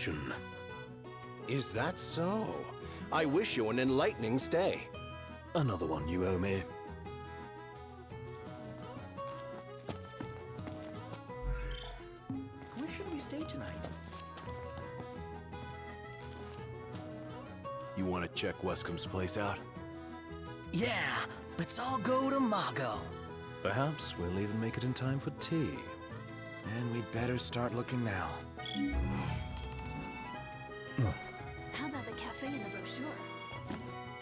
fortune. Is that so? I wish you an enlightening stay. Another one you owe me. Where should we stay tonight? You want to check Wescom's place out? Yeah, let's all go to Mago. Perhaps we'll even make it in time for tea. And we'd better start looking now. How about the cafe in the brochure?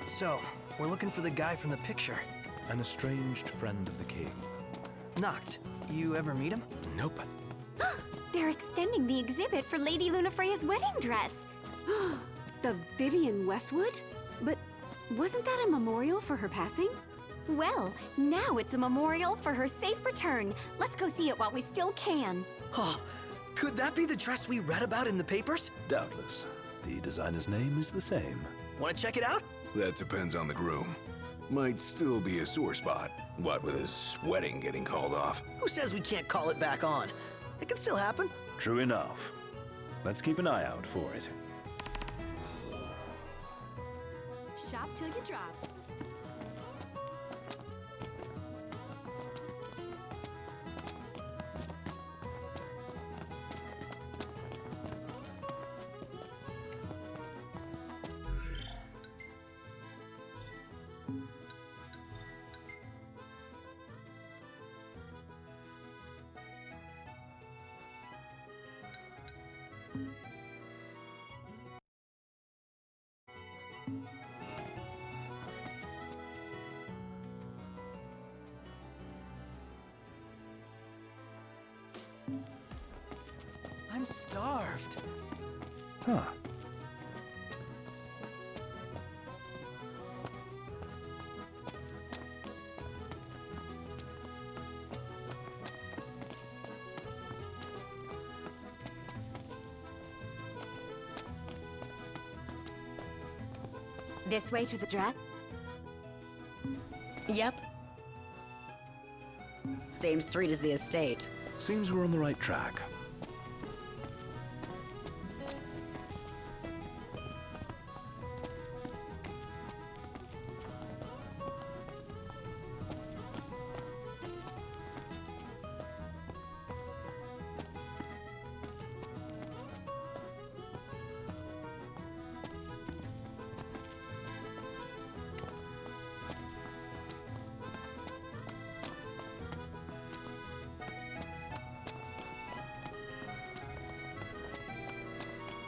So, we're looking for the guy from the picture. An estranged friend of the king. Noct, you ever meet him? Nope. They're extending the exhibit for Lady Lunafreya's wedding dress. The Vivian Westwood? But wasn't that a memorial for her passing? Well, now it's a memorial for her safe return. Let's go see it while we still can. Oh, could that be the dress we read about in the papers? Doubtless. The designer's name is the same. Want to check it out? That depends on the groom. Might still be a sore spot. What with his wedding getting called off? Who says we can't call it back on? It can still happen. True enough. Let's keep an eye out for it. Shop till you drop. I'm starved. Huh. This way to the dress? Yep. Same street as the estate. Seems we're on the right track.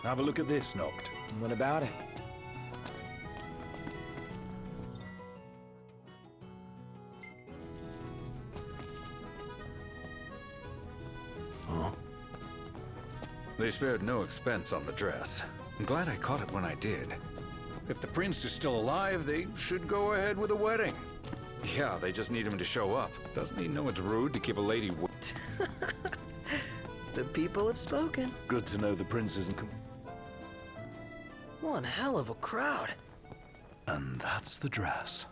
Have a look at this, Noct. What about it? Huh? They spared no expense on the dress. I'm glad I caught it when I did. If the prince is still alive, they should go ahead with the wedding. Yeah, they just need him to show up. Doesn't he know it's rude to keep a lady The people have spoken. Good to know the prince isn't One hell of a crowd. And that's the dress.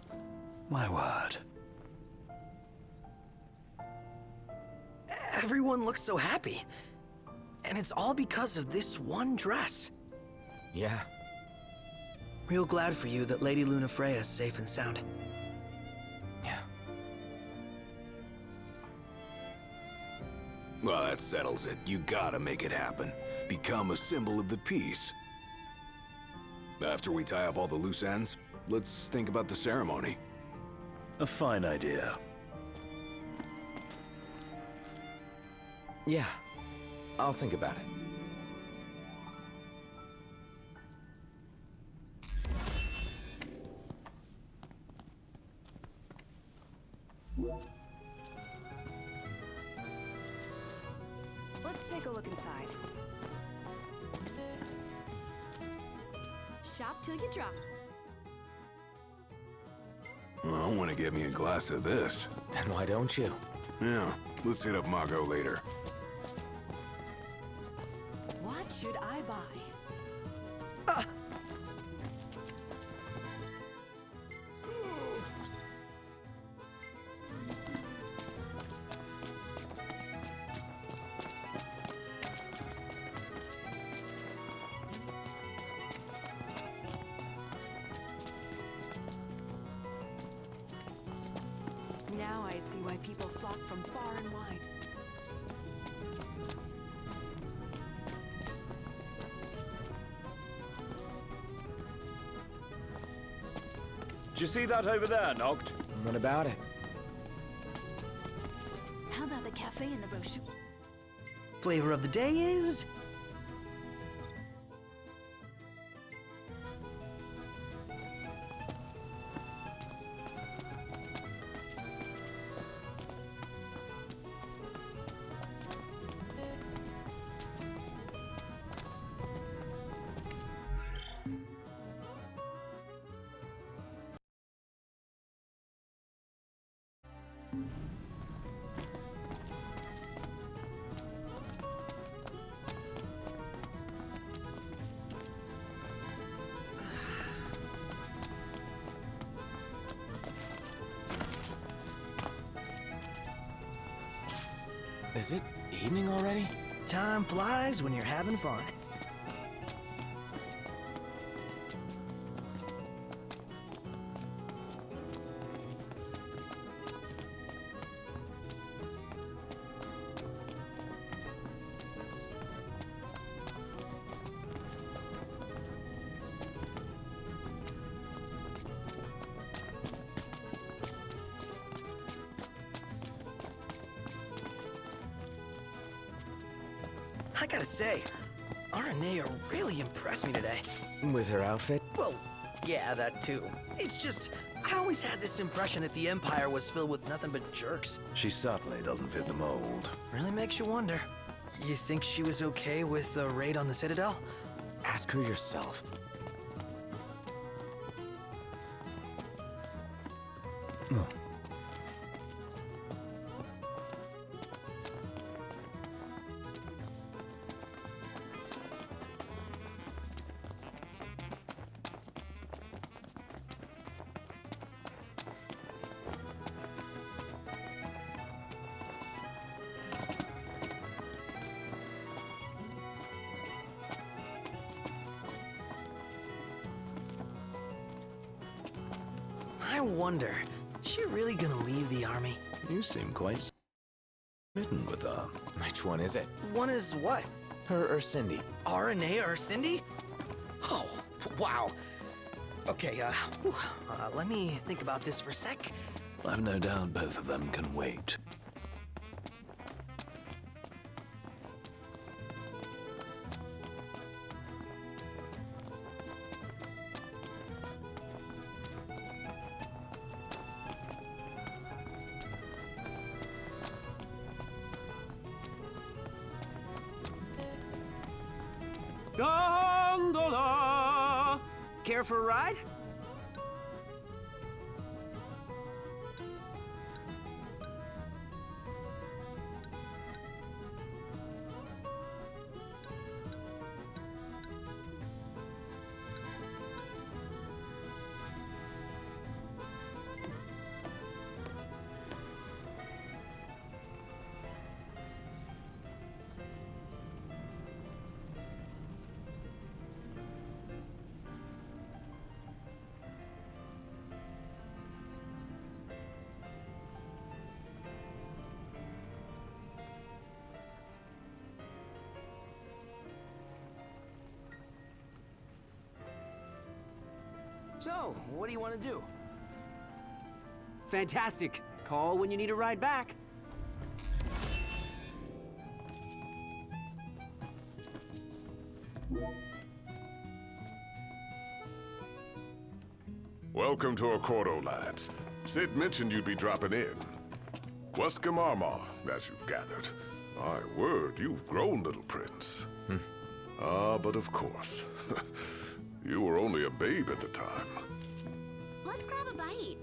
My word. Everyone looks so happy. And it's all because of this one dress. Yeah. Real glad for you that Lady Lunafreya is safe and sound. Yeah. Well, that settles it. You gotta make it happen. Become a symbol of the peace. After we tie up all the loose ends, let's think about the ceremony. A fine idea. Yeah. I'll think about it. Let's take a look inside. Shop till you drop. Well, I want to get me a glass of this. Then why don't you? Yeah, let's hit up Margot later. What should I buy? I see why people flock from far and wide. Did you see that over there, Noct? What about it? How about the cafe in the brochure? Flavor of the day is... Is it evening already? Time flies when you're having fun. I gotta say, Renee really impressed me today. With her outfit? Well, yeah, that too. It's just, I always had this impression that the Empire was filled with nothing but jerks. She certainly doesn't fit the mold. Really makes you wonder. You think she was okay with the raid on the Citadel? Ask her yourself. Oh. I wonder, is she really gonna leave the army? You seem quite smitten with her. Which one is it? One is what? Her or Cindy? Renee or Cindy? Oh, wow. Okay, let me think about this for a sec. I've no doubt both of them can wait. Gondola! Care for a ride? So, what do you want to do? Fantastic. Call when you need a ride back. Welcome to Accordo, lads. Sid mentioned you'd be dropping in. Wesker Marmar, as you've gathered. My word, you've grown, little prince. But of course. You were only a babe at the time. Let's grab a bite.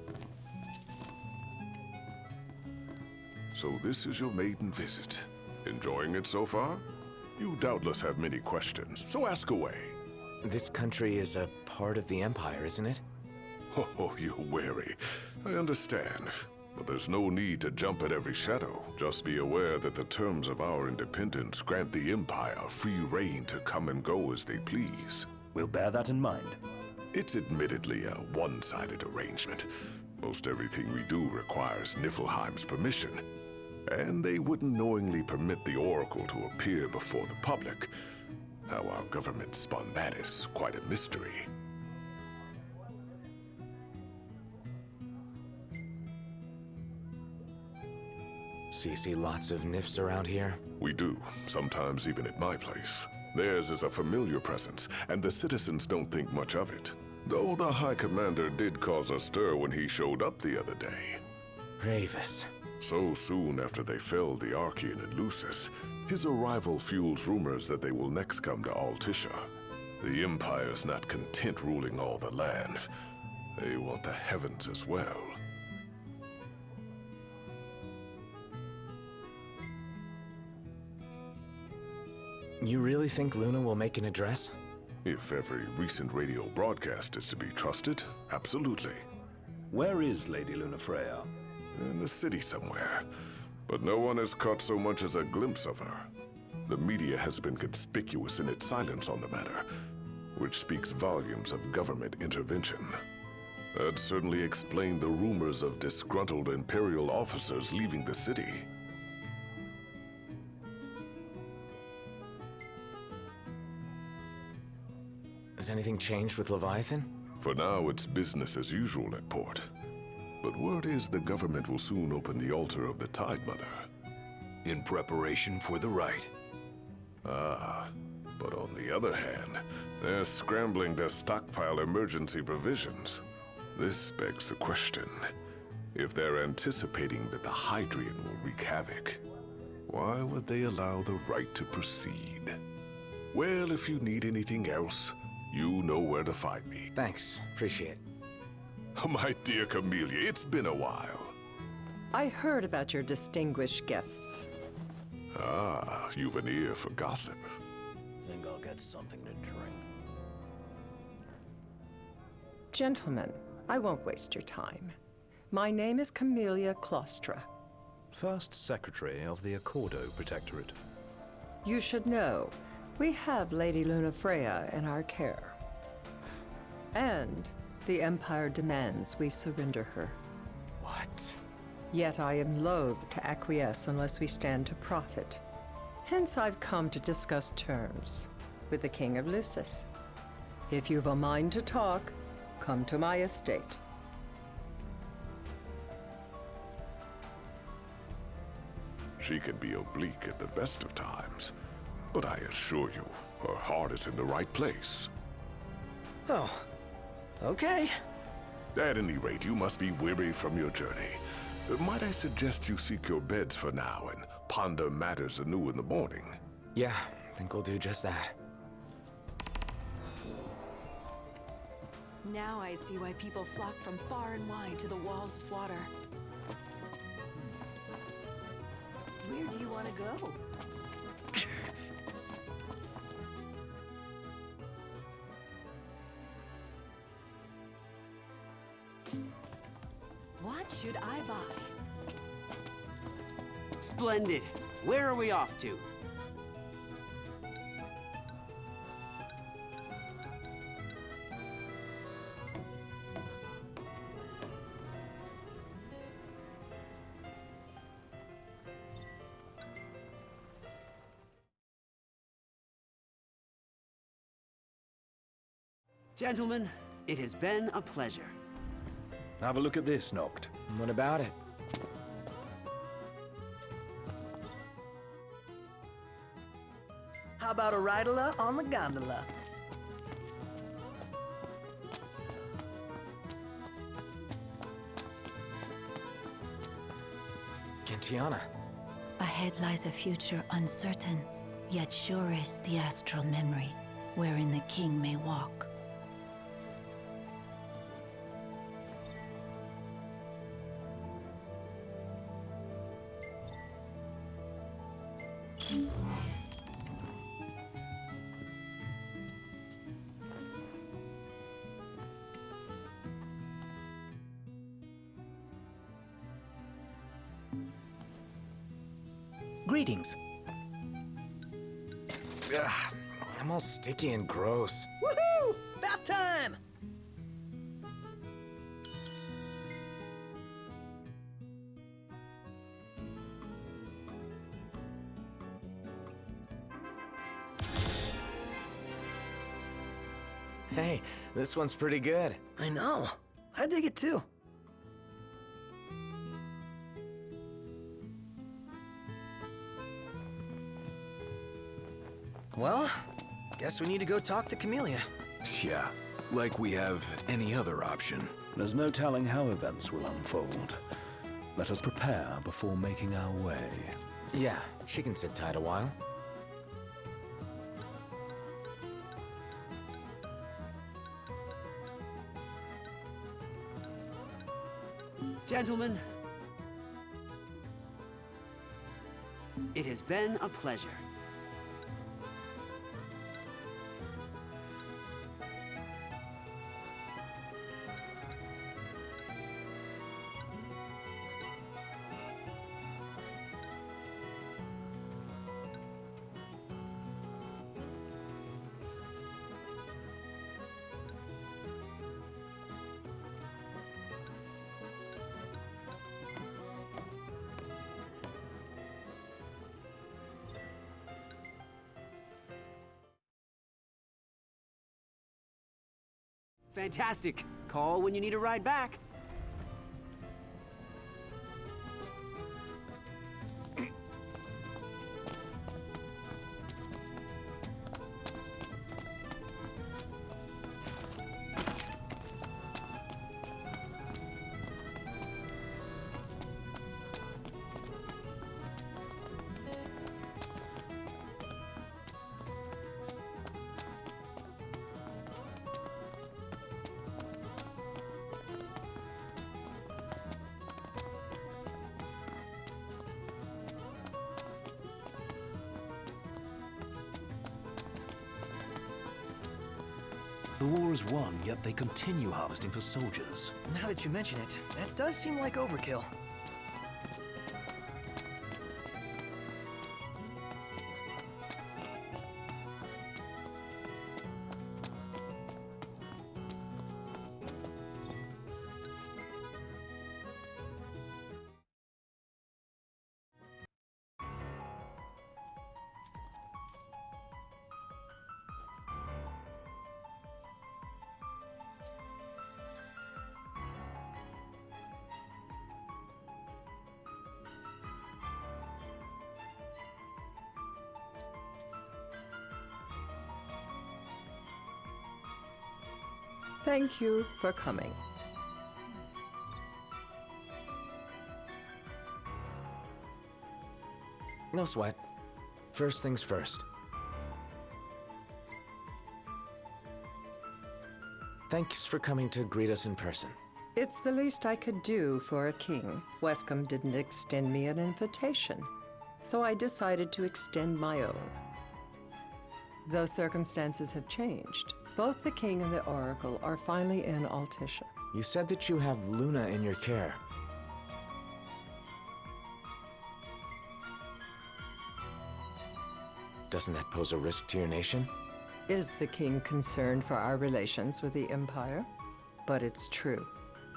So this is your maiden visit. Enjoying it so far? You doubtless have many questions, so ask away. This country is a part of the Empire, isn't it? Oh, you're wary. I understand. But there's no need to jump at every shadow. Just be aware that the terms of our independence grant the Empire free reign to come and go as they please. We'll bear that in mind. It's admittedly a one-sided arrangement, Most everything we do requires Niflheim's permission, and they wouldn't knowingly permit the Oracle to appear before the public. How our government spun that is quite a mystery. So you see lots of Nifs around here? We do, sometimes even at my place. Theirs is a familiar presence, and the citizens don't think much of it. Though the High Commander did cause a stir when he showed up the other day. Gravis. So soon after they felled the Archean and Lucis, his arrival fuels rumors that they will next come to Altisha. The Empire's not content ruling all the land. They want the heavens as well. You really think Luna will make an address? If every recent radio broadcast is to be trusted, absolutely. Where is Lady Lunafreya? In the city somewhere. But no one has caught so much as a glimpse of her. The media has been conspicuous in its silence on the matter, which speaks volumes of government intervention. That certainly explained the rumors of disgruntled Imperial officers leaving the city. Has anything changed with Leviathan? For now, it's business as usual at port. But word is the government will soon open the altar of the Tide Mother. In preparation for the rite. Ah, but on the other hand, they're scrambling to stockpile emergency provisions. This begs the question, if they're anticipating that the Hydrian will wreak havoc, why would they allow the rite to proceed? Well, if you need anything else, you know where to find me. Thanks, appreciate it. Oh, my dear Camellia, it's been a while. I heard about your distinguished guests. Ah, you've an ear for gossip. Think I'll get something to drink. Gentlemen, I won't waste your time. My name is Camellia Claustra. First Secretary of the Accordo Protectorate. You should know, we have Lady Lunafreya in our care. And the Empire demands we surrender her. What? Yet I am loath to acquiesce unless we stand to profit. Hence I've come to discuss terms with the King of Lucis. If you've a mind to talk, come to my estate. She can be oblique at the best of times, but I assure you, her heart is in the right place. Oh, okay. At any rate, you must be weary from your journey. Might I suggest you seek your beds for now and ponder matters anew in the morning? Yeah, I think we'll do just that. Now I see why people flock from far and wide to the walls of water. Where do you want to go? What should I buy? Splendid. Where are we off to? Gentlemen, it has been a pleasure. Have a look at this, Noct. What about it? How about a ridola on the gondola? Gentiana. Ahead lies a future uncertain, yet sure is the astral memory, wherein the king may walk. Greetings. Ugh, I'm all sticky and gross. Woohoo! Bath time! Hey, this one's pretty good. I know. I dig it too. Well, guess we need to go talk to Camellia. Yeah, like we have any other option. There's no telling how events will unfold. Let us prepare before making our way. Yeah, she can sit tight a while. Gentlemen, it has been a pleasure. Fantastic. Call when you need a ride back. The war is won, yet they continue harvesting for soldiers. Now that you mention it, that does seem like overkill. Thank you for coming. No sweat. First things first. Thanks for coming to greet us in person. It's the least I could do for a king. Wescom didn't extend me an invitation, so I decided to extend my own. Though circumstances have changed, both the king and the oracle are finally in Altissia. You said that you have Luna in your care. Doesn't that pose a risk to your nation? Is the king concerned for our relations with the Empire? But it's true.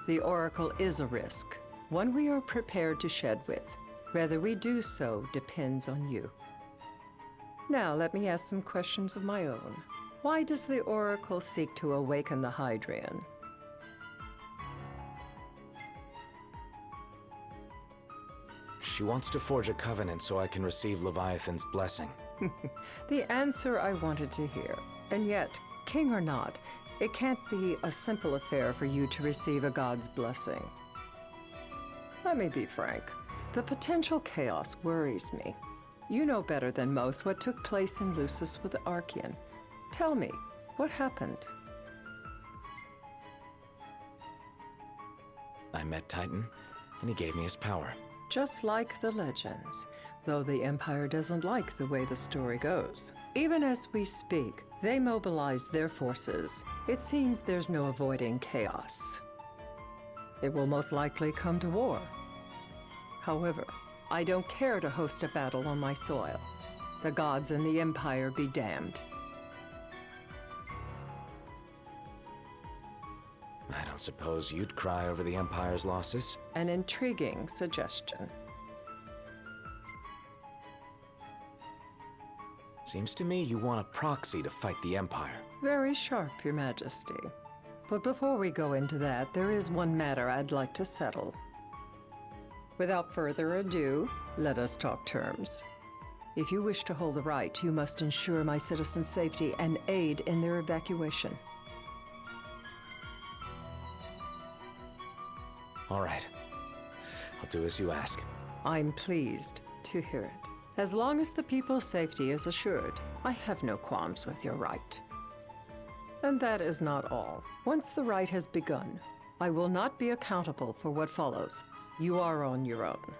The oracle is a risk, one we are prepared to shed with. Whether we do so depends on you. Now, let me ask some questions of my own. Why does the oracle seek to awaken the Hydrian? She wants to forge a covenant so I can receive Leviathan's blessing. The answer I wanted to hear. And yet, king or not, it can't be a simple affair for you to receive a god's blessing. Let me be frank. The potential chaos worries me. You know better than most what took place in Lucis with the Archean. Tell me, what happened? I met Titan, and he gave me his power. Just like the legends, though the Empire doesn't like the way the story goes. Even as we speak, they mobilize their forces. It seems there's no avoiding chaos. It will most likely come to war. However, I don't care to host a battle on my soil. The gods and the Empire be damned. I don't suppose you'd cry over the Empire's losses? An intriguing suggestion. Seems to me you want a proxy to fight the Empire. Very sharp, Your Majesty. But before we go into that, there is one matter I'd like to settle. Without further ado, let us talk terms. If you wish to hold the right, you must ensure my citizens' safety and aid in their evacuation. All right. I'll do as you ask. I'm pleased to hear it. As long as the people's safety is assured, I have no qualms with your right. And that is not all. Once the rite has begun, I will not be accountable for what follows. You are on your own.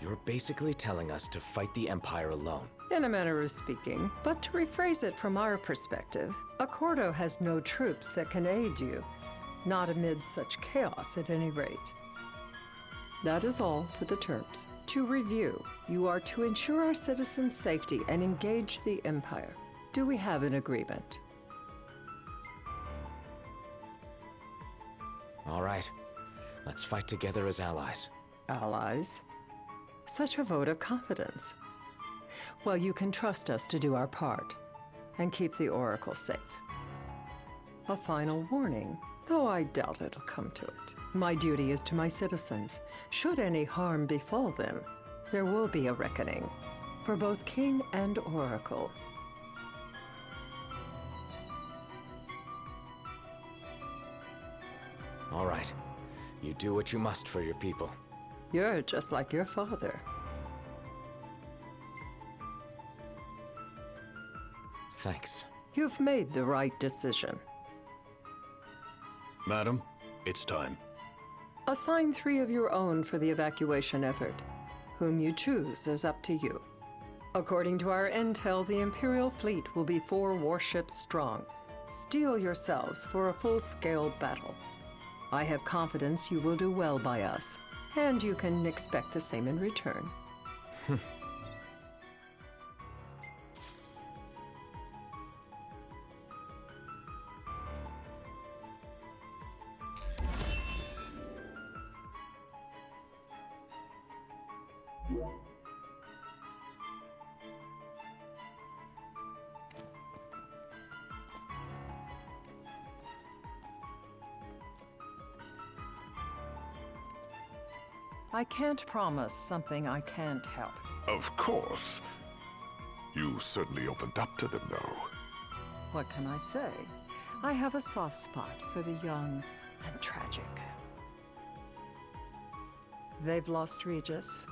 You're basically telling us to fight the Empire alone. In a manner of speaking, but to rephrase it from our perspective, Accordo has no troops that can aid you. Not amid such chaos, at any rate. That is all for the terms. To review, you are to ensure our citizens' safety and engage the Empire. Do we have an agreement? All right. Let's fight together as allies. Allies? Such a vote of confidence. Well, you can trust us to do our part and keep the Oracle safe. A final warning, though I doubt it'll come to it. My duty is to my citizens. Should any harm befall them, there will be a reckoning for both King and Oracle. All right. You do what you must for your people. You're just like your father. Thanks. You've made the right decision. Madam, it's time. Assign 3 of your own for the evacuation effort. Whom you choose is up to you. According to our intel, the Imperial fleet will be 4 warships strong. Steel yourselves for a full-scale battle. I have confidence you will do well by us, and you can expect the same in return. I can't promise something I can't help. Of course. You certainly opened up to them, though. What can I say? I have a soft spot for the young and tragic. They've lost Regis.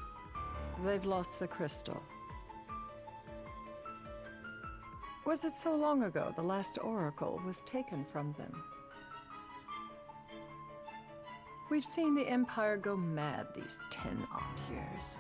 They've lost the crystal. Was it so long ago the last oracle was taken from them? We've seen the Empire go mad these 10-odd years.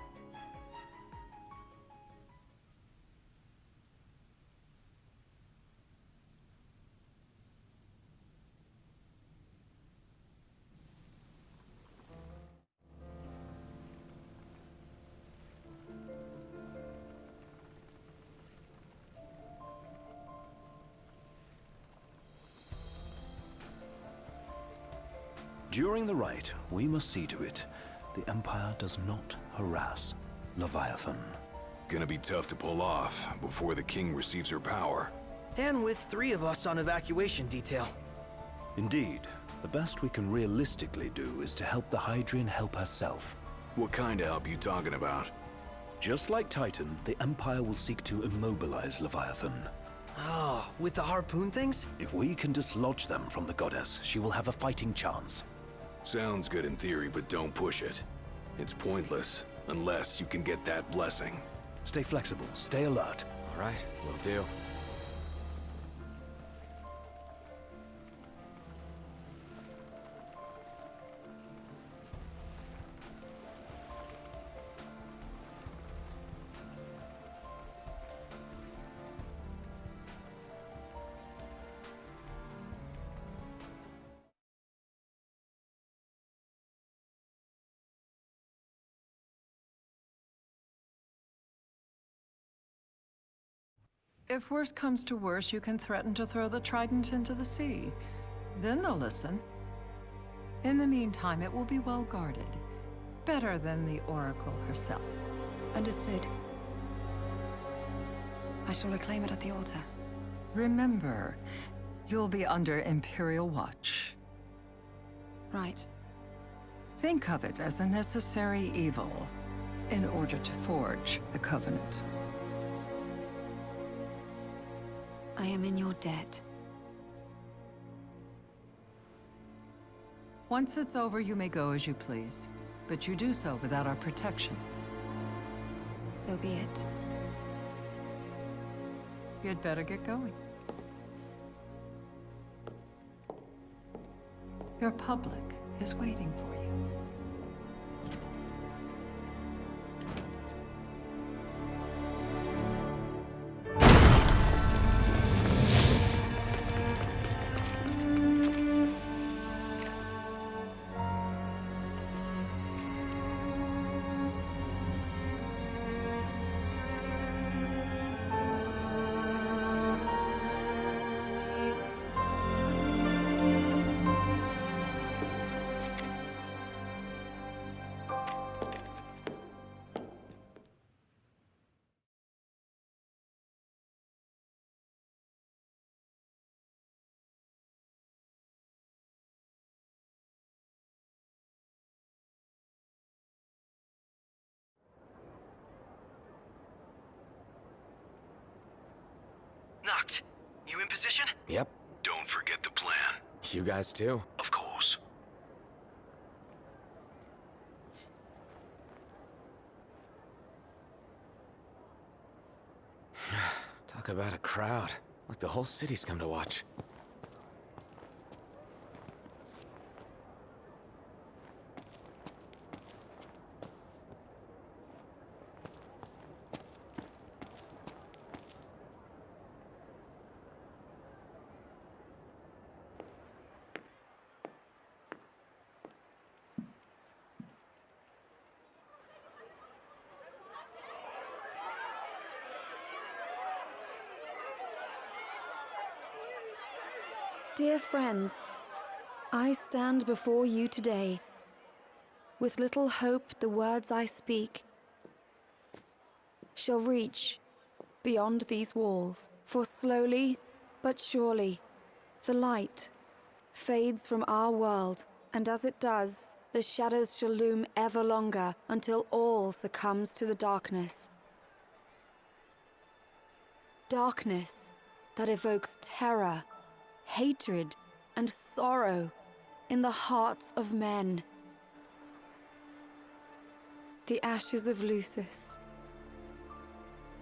During the rite, we must see to it the Empire does not harass Leviathan. Gonna be tough to pull off before the king receives her power. And with 3 of us on evacuation detail. Indeed, the best we can realistically do is to help the Hydrian help herself. What kind of help you talking about? Just like Titan, the Empire will seek to immobilize Leviathan. Oh, with the harpoon things? If we can dislodge them from the goddess, she will have a fighting chance. Sounds good in theory, but don't push it. It's pointless, unless you can get that blessing. Stay flexible, stay alert. All right, will do. If worst comes to worst, you can threaten to throw the trident into the sea. Then they'll listen. In the meantime, it will be well guarded. Better than the Oracle herself. Understood. I shall reclaim it at the altar. Remember, you'll be under Imperial watch. Right. Think of it as a necessary evil in order to forge the Covenant. I am in your debt. Once it's over, you may go as you please, but you do so without our protection. So be it. You'd better get going. Your public is waiting for you. Noct, you in position? Yep. Don't forget the plan. You guys too? Of course. Talk about a crowd. Like the whole city's come to watch. Dear friends, I stand before you today. With little hope the words I speak shall reach beyond these walls. For slowly but surely the light fades from our world, and as it does, the shadows shall loom ever longer until all succumbs to the darkness. Darkness that evokes terror, hatred, and sorrow in the hearts of men. The ashes of Lucis.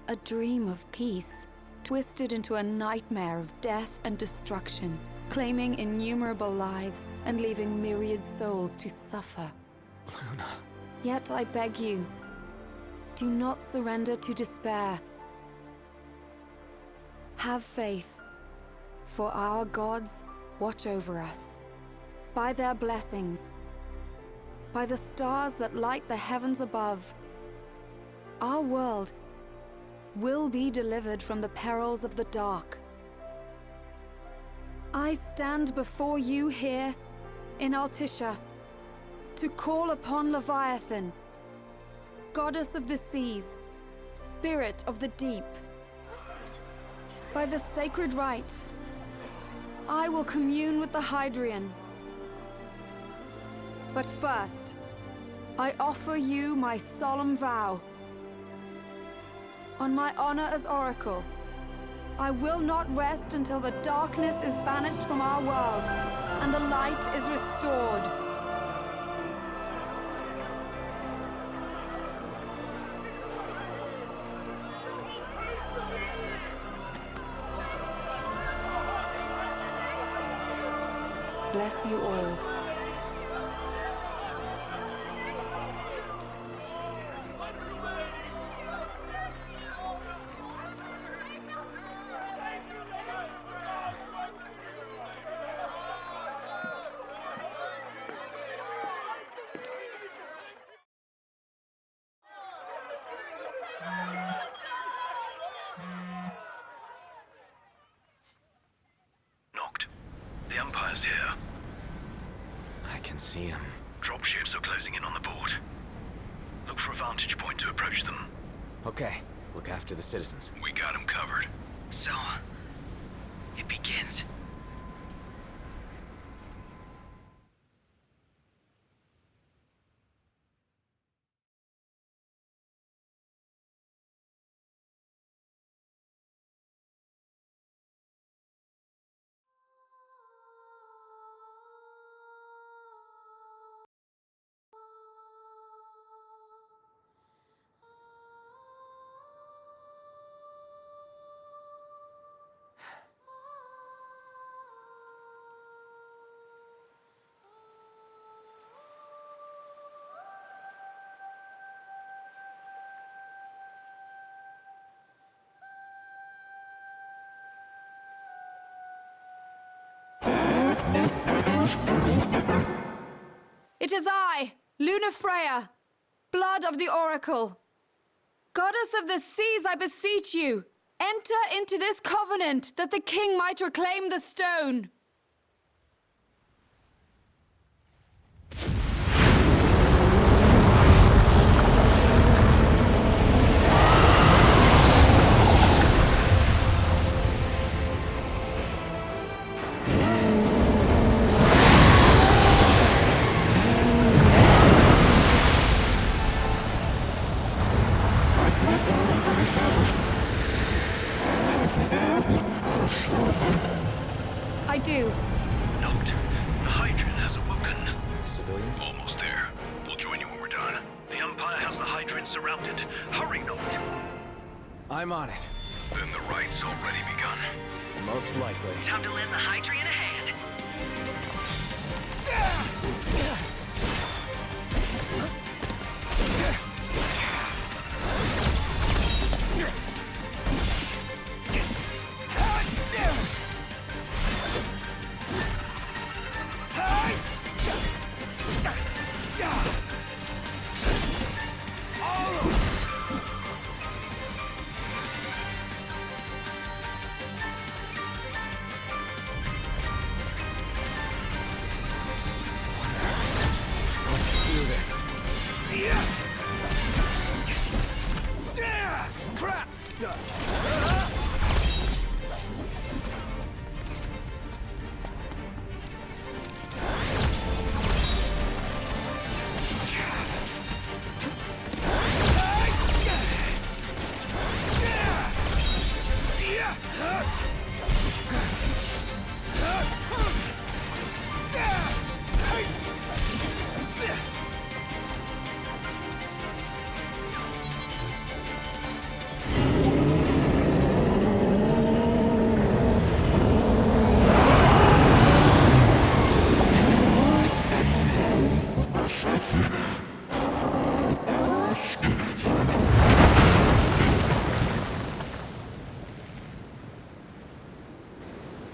A dream of peace, twisted into a nightmare of death and destruction, claiming innumerable lives and leaving myriad souls to suffer. Luna. Yet I beg you, do not surrender to despair. Have faith. For our gods watch over us. By their blessings, by the stars that light the heavens above, our world will be delivered from the perils of the dark. I stand before you here in Altissia to call upon Leviathan, goddess of the seas, spirit of the deep. By the sacred rite, I will commune with the Hydrian. But first, I offer you my solemn vow. On my honor as Oracle, I will not rest until the darkness is banished from our world and the light is restored. Bless you all. Noct. The Empire's here. I can see him. Dropships are closing in on the port. Look for a vantage point to approach them. Okay, look after the citizens. We got him covered. So, it begins. It is I, Luna Freya, blood of the Oracle. Goddess of the seas, I beseech you, enter into this covenant that the king might reclaim the stone. I do. Noct, the Hydran has awoken. Civilians? Almost there. We'll join you when we're done. The Empire has the Hydran surrounded. Hurry, Noct. I'm on it. Then the right's already begun. Most likely. Time to lend the Hydran a hand.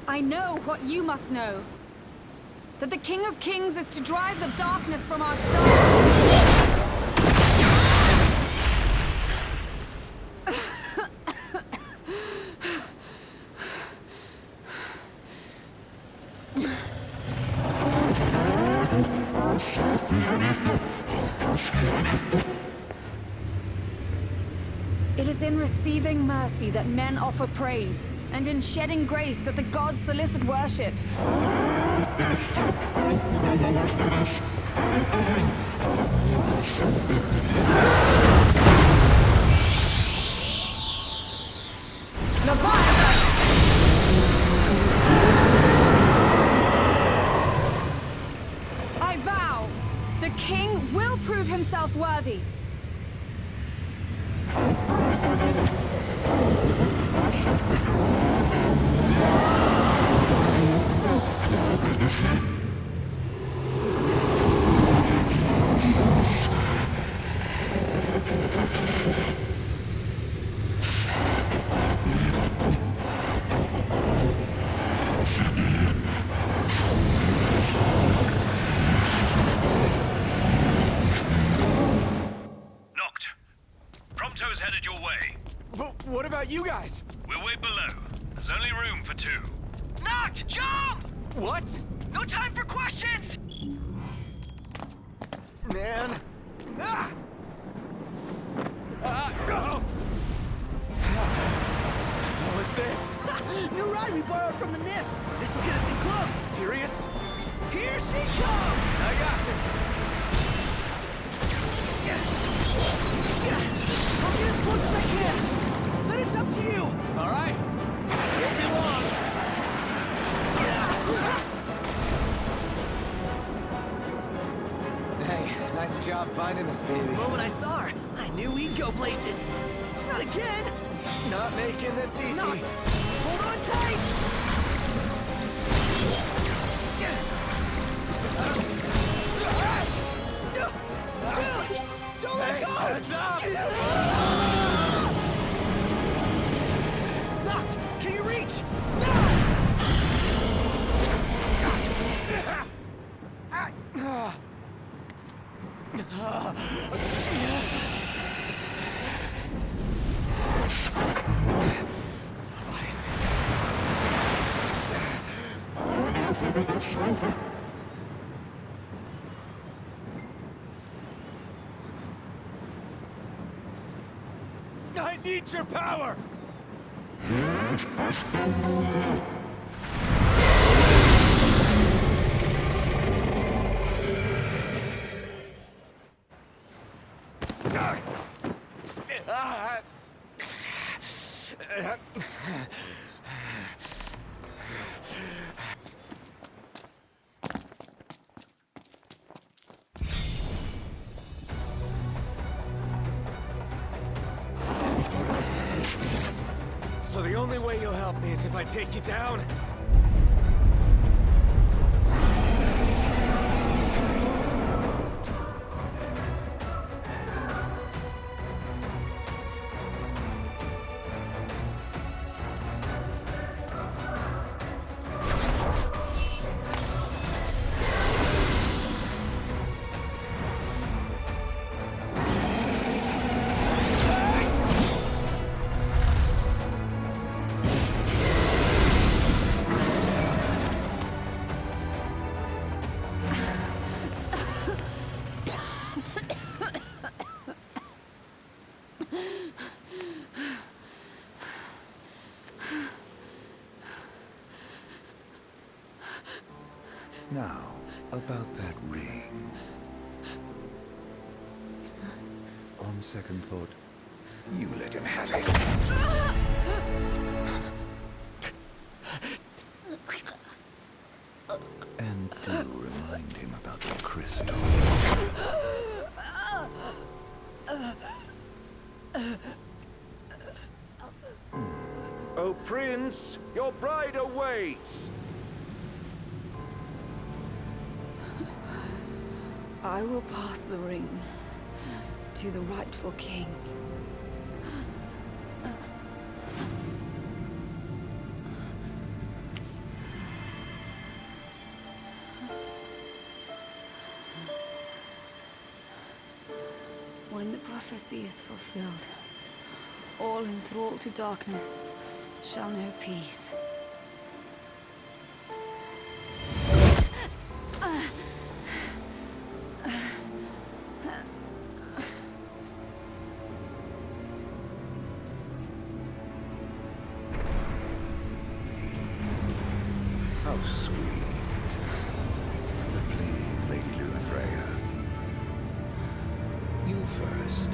I know what you must know. That the King of Kings is to drive the darkness from our star. It is in receiving mercy that men offer praise, and in shedding grace that the gods solicit worship. I vow, the king will prove himself worthy. Prompto's headed your way. But what about you guys? We'll wait below. There's only room for two. Noct, jump! What? No time for questions! Man. Ah! Go! New ride we borrowed from the Nifs. This will get us in close. Serious? Here she comes! I got this. I'll get as close as I can. But it's up to you. All right. Won't be long. Hey, nice job finding us, baby. The moment I saw her, I knew we'd go places. Not again. Not making this easy. Not. Hold on tight. Don't let go! Heads up! Knocked! Can you reach? I need your power! So the only way you'll help me is if I take you down? Now, about that ring. On second thought, you let him have it. And do remind him about the crystal. Oh, Prince, your bride awaits! I will pass the ring to the rightful king. When the prophecy is fulfilled, all enthralled to darkness shall know peace. How sweet. But please, Lady Luna Freya. You first.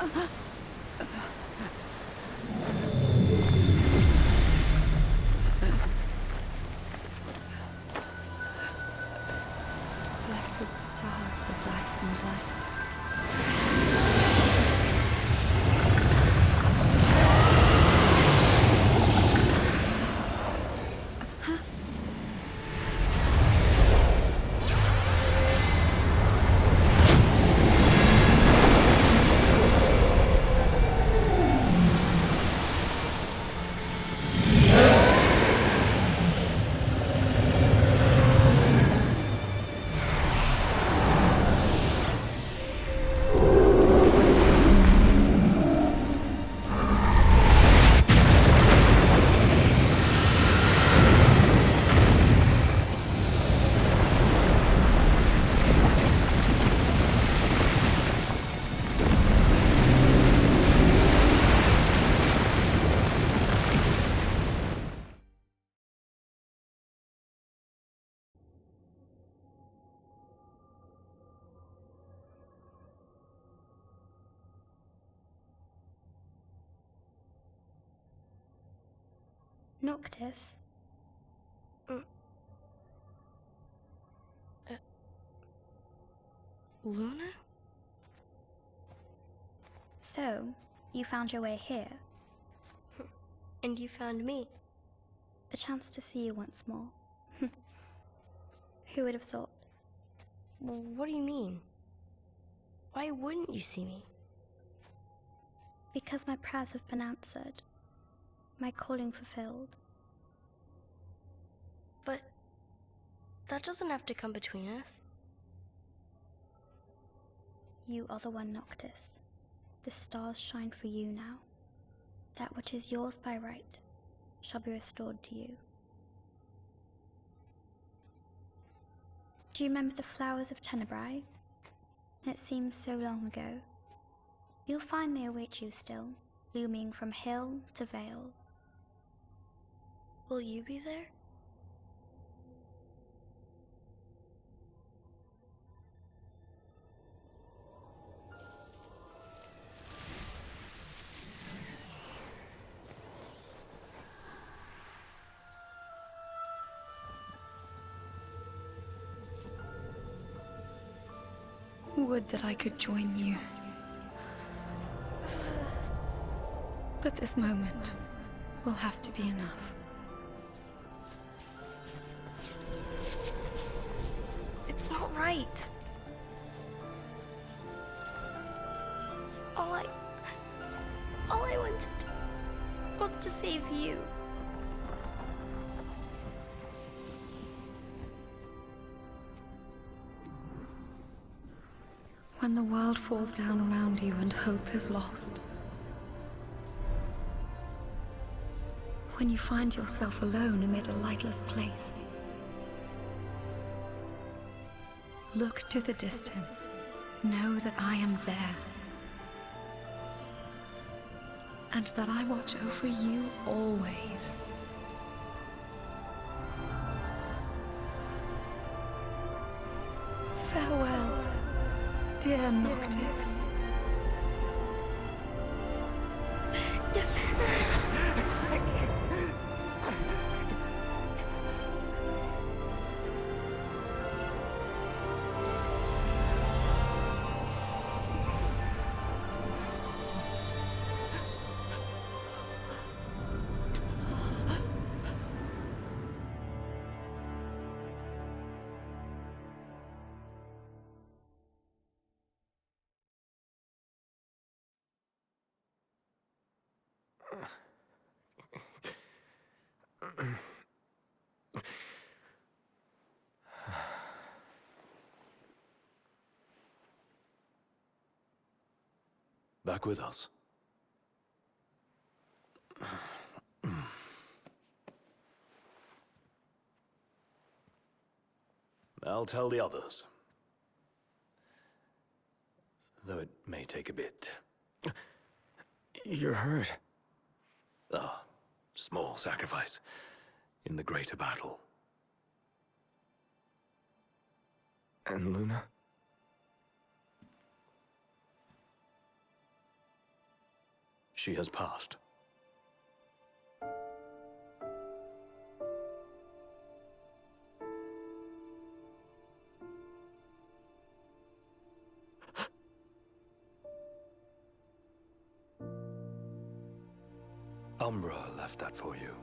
Blessed stars of life and light. Noctis? Luna? So, you found your way here. And you found me. A chance to see you once more. Who would have thought? Well, what do you mean? Why wouldn't you see me? Because my prayers have been answered. My calling fulfilled. But that doesn't have to come between us. You are the one, Noctis. The stars shine for you now. That which is yours by right shall be restored to you. Do you remember the flowers of Tenebrae? It seems so long ago. You'll find they await you still, blooming from hill to vale. Will you be there? Would that I could join you. But this moment will have to be enough. It's not right. All I wanted was to save you. When the world falls down around you and hope is lost. When you find yourself alone amid a lightless place. Look to the distance. Know that I am there. And that I watch over you always. Farewell, dear Noctis. Back with us. I'll tell the others. Though it may take a bit. You're hurt. Ah, small sacrifice in the greater battle. And Luna? She has passed. Umbra left that for you.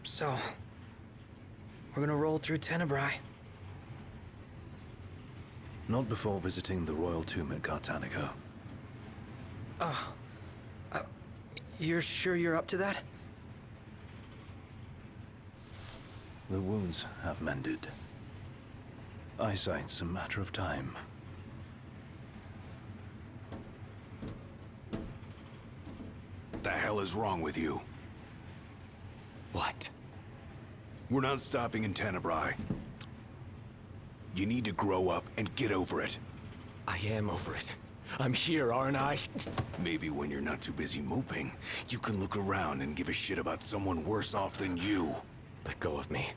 So, we're gonna roll through Tenebrae. Not before visiting the royal tomb at Cartanica. You're sure you're up to that? The wounds have mended. Eyesight's a matter of time. What the hell is wrong with you? What? We're not stopping in Tenebrae. You need to grow up and get over it. I am over it. I'm here, aren't I? Maybe when you're not too busy moping, you can look around and give a shit about someone worse off than you. Let go of me.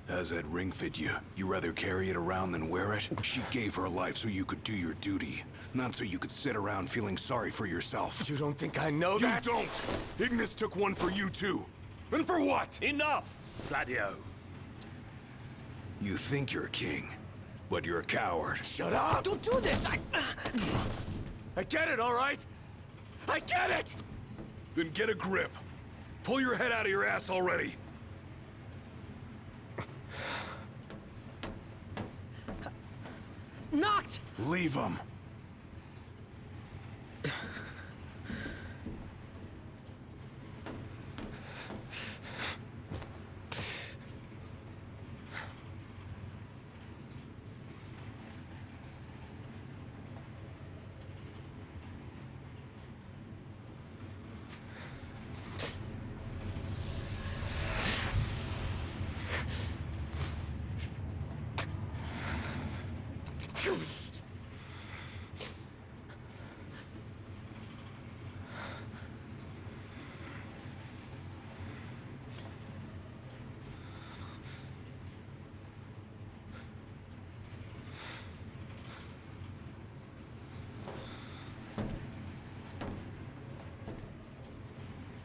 How's that ring fit you? You rather carry it around than wear it? She gave her life so you could do your duty, not so you could sit around feeling sorry for yourself. You don't think I know that? You don't! Ignis took one for you too. And for what? Enough, Gladio. You think you're a king, but you're a coward. Shut up! Don't do this! I get it, all right? I get it! Then get a grip. Pull your head out of your ass already. Knocked! Leave him.